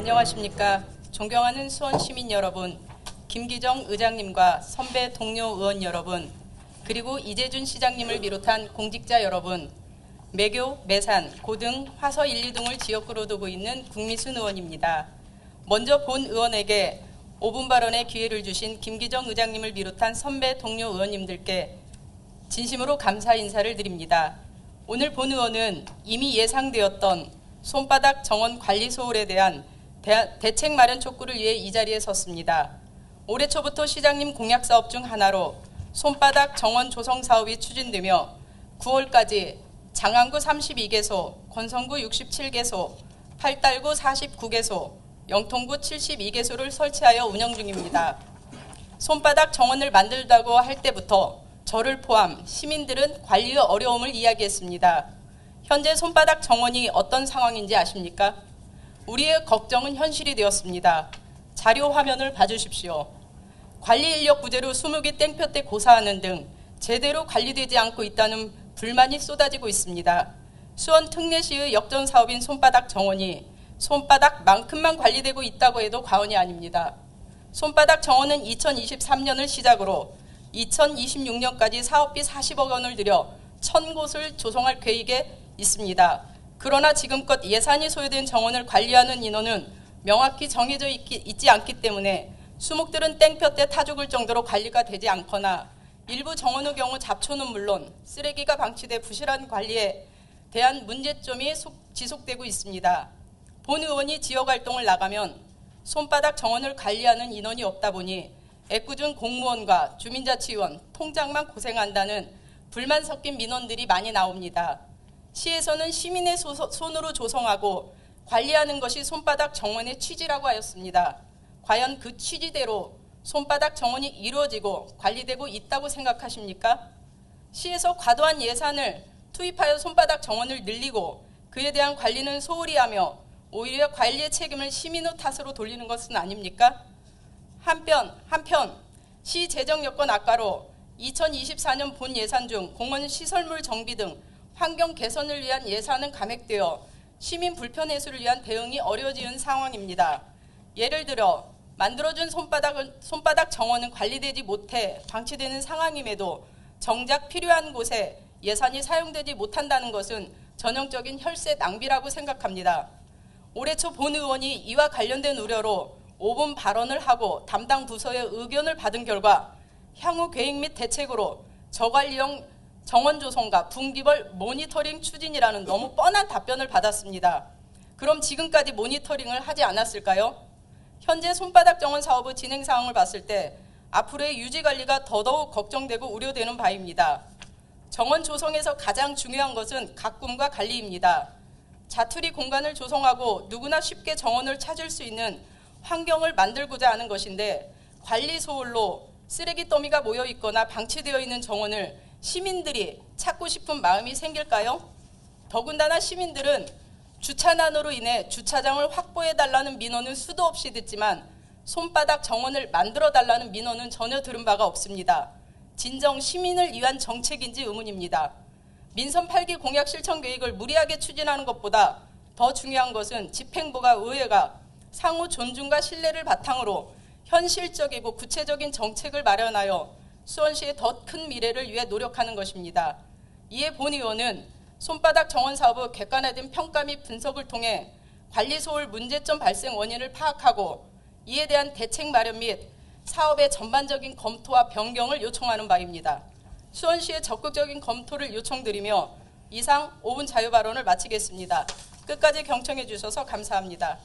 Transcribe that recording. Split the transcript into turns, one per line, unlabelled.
안녕하십니까. 존경하는 수원 시민 여러분, 김기정 의장님과 선배 동료 의원 여러분, 그리고 이재준 시장님을 비롯한 공직자 여러분, 매교, 매산, 고등, 화서 1, 2등을 지역구로 두고 있는 국미순 의원입니다. 먼저 본 의원에게 5분 발언의 기회를 주신 김기정 의장님을 비롯한 선배 동료 의원님들께 진심으로 감사 인사를 드립니다. 오늘 본 의원은 이미 예상되었던 손바닥 정원 관리 소홀에 대한 대책 마련 촉구를 위해 이 자리에 섰습니다. 올해 초부터 시장님 공약 사업 중 하나로 손바닥 정원 조성 사업이 추진되며 9월까지 장안구 32개소, 권성구 67개소, 팔달구 49개소, 영통구 72개소를 설치하여 운영 중입니다. 손바닥 정원을 만들다고 할 때부터 저를 포함 시민들은 관리의 어려움을 이야기했습니다. 현재 손바닥 정원이 어떤 상황인지 아십니까? 우리의 걱정은 현실이 되었습니다. 자료 화면을 봐주십시오. 관리 인력 부재로 20개 땡볕에 고사하는 등 제대로 관리되지 않고 있다는 불만이 쏟아지고 있습니다. 수원 특례시의 역전 사업인 손바닥 정원이 손바닥만큼만 관리되고 있다고 해도 과언이 아닙니다. 손바닥 정원은 2023년을 시작으로 2026년까지 사업비 40억 원을 들여 1000곳을 조성할 계획에 있습니다. 그러나 지금껏 예산이 소요된 정원을 관리하는 인원은 명확히 정해져 있지 않기 때문에 수목들은 땡볕에 타 죽을 정도로 관리가 되지 않거나 일부 정원의 경우 잡초는 물론 쓰레기가 방치돼 부실한 관리에 대한 문제점이 지속되고 있습니다. 본 의원이 지역활동을 나가면 손바닥 정원을 관리하는 인원이 없다 보니 애꿎은 공무원과 주민자치위원, 통장만 고생한다는 불만 섞인 민원들이 많이 나옵니다. 시에서는 시민의 손으로 조성하고 관리하는 것이 손바닥 정원의 취지라고 하였습니다. 과연 그 취지대로 손바닥 정원이 이루어지고 관리되고 있다고 생각하십니까? 시에서 과도한 예산을 투입하여 손바닥 정원을 늘리고 그에 대한 관리는 소홀히 하며 오히려 관리의 책임을 시민의 탓으로 돌리는 것은 아닙니까? 한편 시 재정 여건 악화로 2024년 본 예산 중 공원 시설물 정비 등 환경 개선을 위한 예산은 감액되어 시민 불편 해소를 위한 대응이 어려워지는 상황입니다. 예를 들어 만들어준 손바닥 정원은 관리되지 못해 방치되는 상황임에도 정작 필요한 곳에 예산이 사용되지 못한다는 것은 전형적인 혈세 낭비라고 생각합니다. 올해 초 본 의원이 이와 관련된 우려로 5분 발언을 하고 담당 부서의 의견을 받은 결과 향후 계획 및 대책으로 저관리형 정원 조성과 분기별 모니터링 추진이라는 너무 뻔한 답변을 받았습니다. 그럼 지금까지 모니터링을 하지 않았을까요? 현재 손바닥 정원 사업의 진행 상황을 봤을 때 앞으로의 유지 관리가 더더욱 걱정되고 우려되는 바입니다. 정원 조성에서 가장 중요한 것은 가꿈과 관리입니다. 자투리 공간을 조성하고 누구나 쉽게 정원을 찾을 수 있는 환경을 만들고자 하는 것인데 관리 소홀로 쓰레기 더미가 모여 있거나 방치되어 있는 정원을 시민들이 찾고 싶은 마음이 생길까요? 더군다나 시민들은 주차난으로 인해 주차장을 확보해달라는 민원은 수도 없이 듣지만 손바닥 정원을 만들어달라는 민원은 전혀 들은 바가 없습니다. 진정 시민을 위한 정책인지 의문입니다. 민선 8기 공약 실천 계획을 무리하게 추진하는 것보다 더 중요한 것은 집행부가 의회가 상호 존중과 신뢰를 바탕으로 현실적이고 구체적인 정책을 마련하여 수원시의 더 큰 미래를 위해 노력하는 것입니다. 이에 본 의원은 손바닥 정원 사업의 객관화된 평가 및 분석을 통해 관리 소홀 문제점 발생 원인을 파악하고 이에 대한 대책 마련 및 사업의 전반적인 검토와 변경을 요청하는 바입니다. 수원시의 적극적인 검토를 요청드리며 이상 5분 자유 발언을 마치겠습니다. 끝까지 경청해 주셔서 감사합니다.